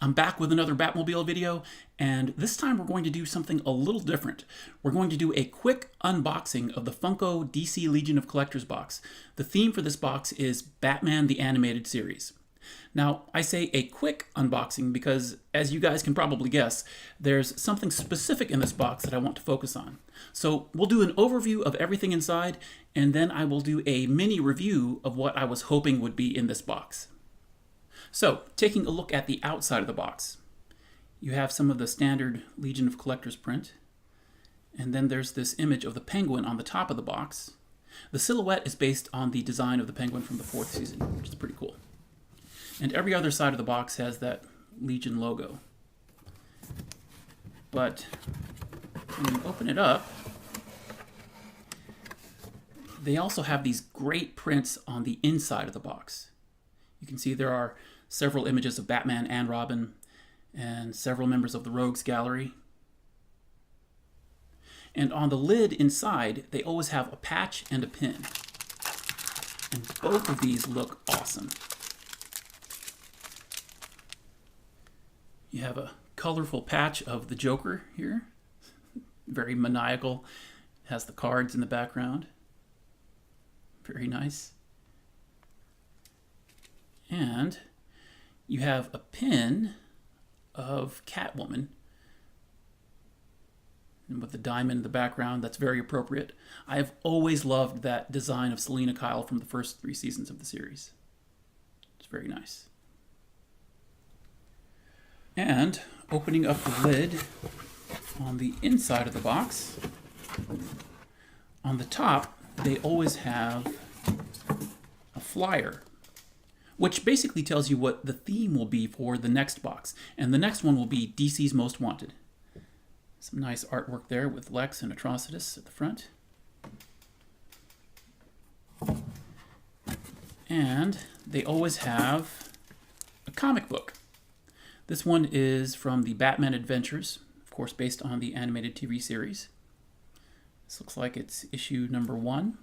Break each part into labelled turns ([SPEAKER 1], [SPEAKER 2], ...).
[SPEAKER 1] I'm back with another Batmobile video, and this time we're going to do something a little different. We're going to do a quick unboxing of the Funko DC Legion of Collectors box. The theme for this box is Batman the Animated Series. Now, I say a quick unboxing because, as you guys can probably guess, there's something specific in this box that I want to focus on. So we'll do an overview of everything inside, and then I will do a mini review of what I was hoping would be in this box. So, taking a look at the outside of the box, you have some of the standard Legion of Collectors print, and then there's this image of the Penguin on the top of the box. The silhouette is based on the design of the Penguin from the 4th season, which is pretty cool. And every other side of the box has that Legion logo. But when you open it up, they also have these great prints on the inside of the box. You can see there are several images of Batman and Robin, and several members of the Rogues Gallery. And on the lid inside, they always have a patch and a pin. And both of these look awesome. You have a colorful patch of the Joker here. Very maniacal. Has the cards in the background. Very nice. And you have a pin of Catwoman, and with the diamond in the background. That's very appropriate. I have always loved that design of Selina Kyle from the first 3 seasons of the series. It's very nice. And opening up the lid on the inside of the box, on the top, they always have a flyer, which basically tells you what the theme will be for the next box. And the next one will be DC's Most Wanted. Some nice artwork there with Lex and Atrocitus at the front. And they always have a comic book. This one is from the Batman Adventures, of course based on the animated TV series. This looks like it's issue number 1.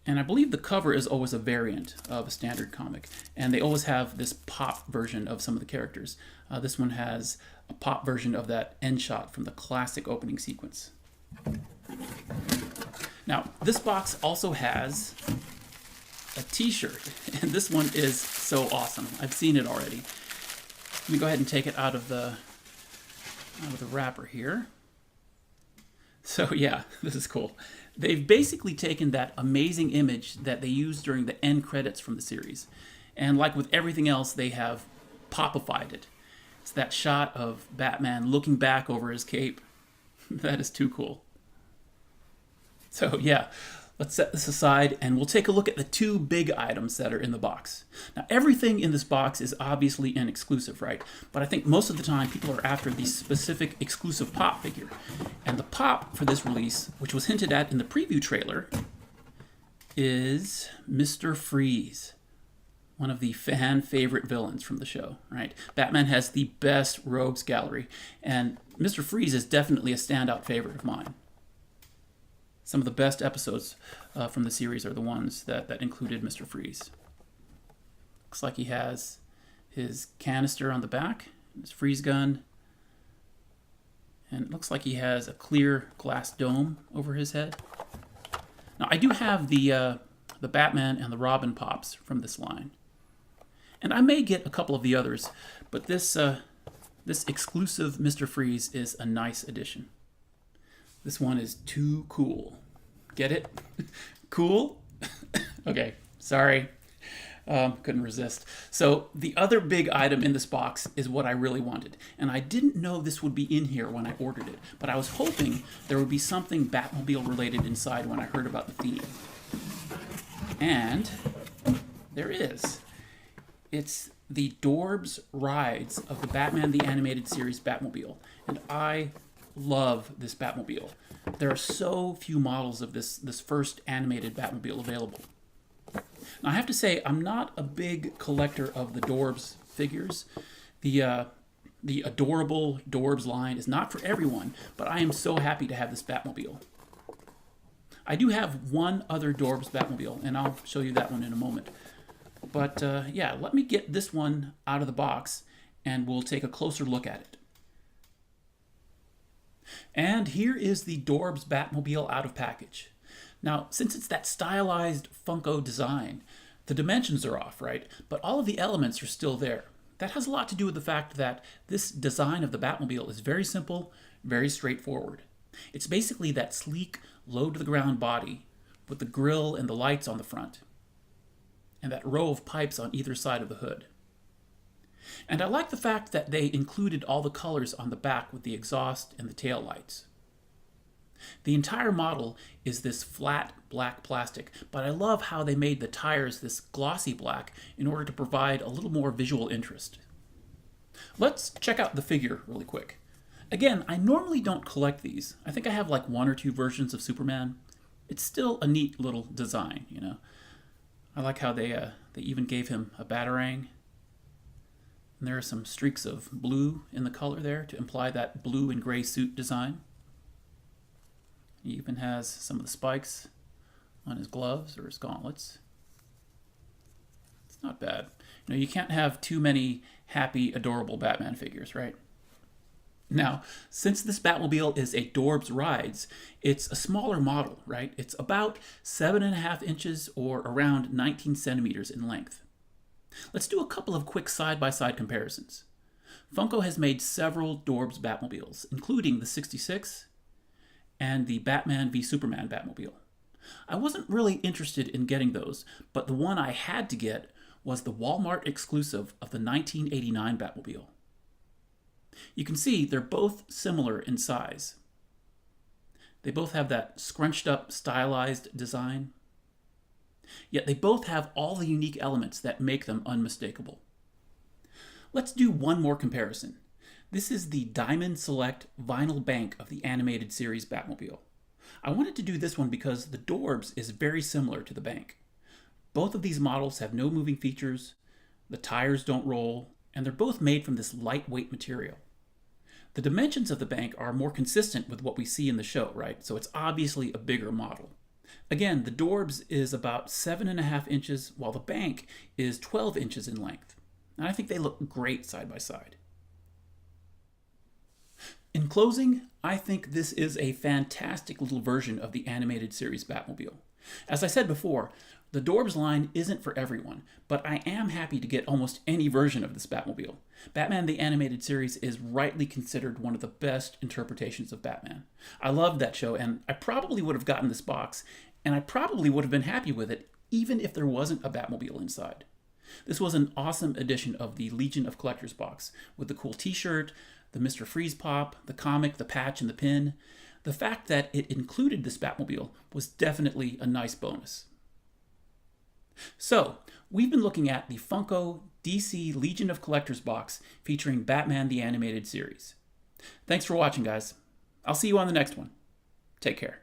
[SPEAKER 1] And I believe the cover is always a variant of a standard comic. And they always have this pop version of some of the characters. This one has a pop version of that end shot from the classic opening sequence. Now, this box also has a t-shirt. And this one is so awesome. I've seen it already. Let me go ahead and take it out of the wrapper here. So yeah, this is cool. They've basically taken that amazing image that they used during the end credits from the series, and like with everything else, they have popified it. It's that shot of Batman looking back over his cape. That is too cool. So yeah, let's set this aside and we'll take a look at the 2 big items that are in the box. Now, everything in this box is obviously an exclusive, right? But I think most of the time people are after the specific exclusive pop figure. And the pop for this release, which was hinted at in the preview trailer, is Mr. Freeze, one of the fan favorite villains from the show, right? Batman has the best Rogues Gallery, and Mr. Freeze is definitely a standout favorite of mine. Some of the best episodes from the series are the ones that included Mr. Freeze. Looks like he has his canister on the back, his freeze gun, and it looks like he has a clear glass dome over his head. Now, I do have the Batman and the Robin pops from this line, and I may get a couple of the others, but this exclusive Mr. Freeze is a nice addition. This one is too cool. Get it? Cool? Okay, sorry. Couldn't resist. So the other big item in this box is what I really wanted. And I didn't know this would be in here when I ordered it, but I was hoping there would be something Batmobile related inside when I heard about the theme. And there is. It's the DORBZ Rides of the Batman the Animated Series Batmobile. And I love this Batmobile. There are so few models of this first animated Batmobile available. Now, I have to say, I'm not a big collector of the DORBZ figures. The adorable DORBZ line is not for everyone, but I am so happy to have this Batmobile. I do have one other DORBZ Batmobile, and I'll show you that one in a moment. But yeah, let me get this one out of the box and we'll take a closer look at it. And here is the DORBZ Batmobile out of package. Now, since it's that stylized Funko design, the dimensions are off, right? But all of the elements are still there. That has a lot to do with the fact that this design of the Batmobile is very simple, very straightforward. It's basically that sleek, low-to-the-ground body with the grille and the lights on the front, and that row of pipes on either side of the hood. And I like the fact that they included all the colors on the back with the exhaust and the tail lights. The entire model is this flat black plastic, but I love how they made the tires this glossy black in order to provide a little more visual interest. Let's check out the figure really quick. Again, I normally don't collect these. I think I have like 1 or 2 versions of Superman. It's still a neat little design, you know. I like how they even gave him a batarang. And there are some streaks of blue in the color there to imply that blue and gray suit design. He even has some of the spikes on his gloves or his gauntlets. It's not bad. You know, you can't have too many happy, adorable Batman figures, right? Now, since this Batmobile is a DORBZ RIDEZ, it's a smaller model, right? It's about 7.5 inches or around 19 centimeters in length. Let's do a couple of quick side-by-side comparisons. Funko has made several DORBZ Batmobiles, including the 66 and the Batman v Superman Batmobile. I wasn't really interested in getting those, but the one I had to get was the Walmart exclusive of the 1989 Batmobile. You can see they're both similar in size. They both have that scrunched up, stylized design. Yet they both have all the unique elements that make them unmistakable. Let's do one more comparison. This is the Diamond Select Vinyl Bank of the animated series Batmobile. I wanted to do this one because the DORBZ is very similar to the bank. Both of these models have no moving features, the tires don't roll, and they're both made from this lightweight material. The dimensions of the bank are more consistent with what we see in the show, right? So it's obviously a bigger model. Again, the DORBZ is about 7.5 inches, while the bank is 12 inches in length. And I think they look great side by side. In closing, I think this is a fantastic little version of the animated series Batmobile. As I said before, the DORBZ line isn't for everyone, but I am happy to get almost any version of this Batmobile. Batman the Animated Series is rightly considered one of the best interpretations of Batman. I loved that show, and I probably would have gotten this box, and I probably would have been happy with it, even if there wasn't a Batmobile inside. This was an awesome edition of the Legion of Collectors box, with the cool t-shirt, the Mr. Freeze pop, the comic, the patch, and the pin. The fact that it included this Batmobile was definitely a nice bonus. So, we've been looking at the Funko DC Legion of Collectors box featuring Batman the Animated Series. Thanks for watching, guys. I'll see you on the next one. Take care.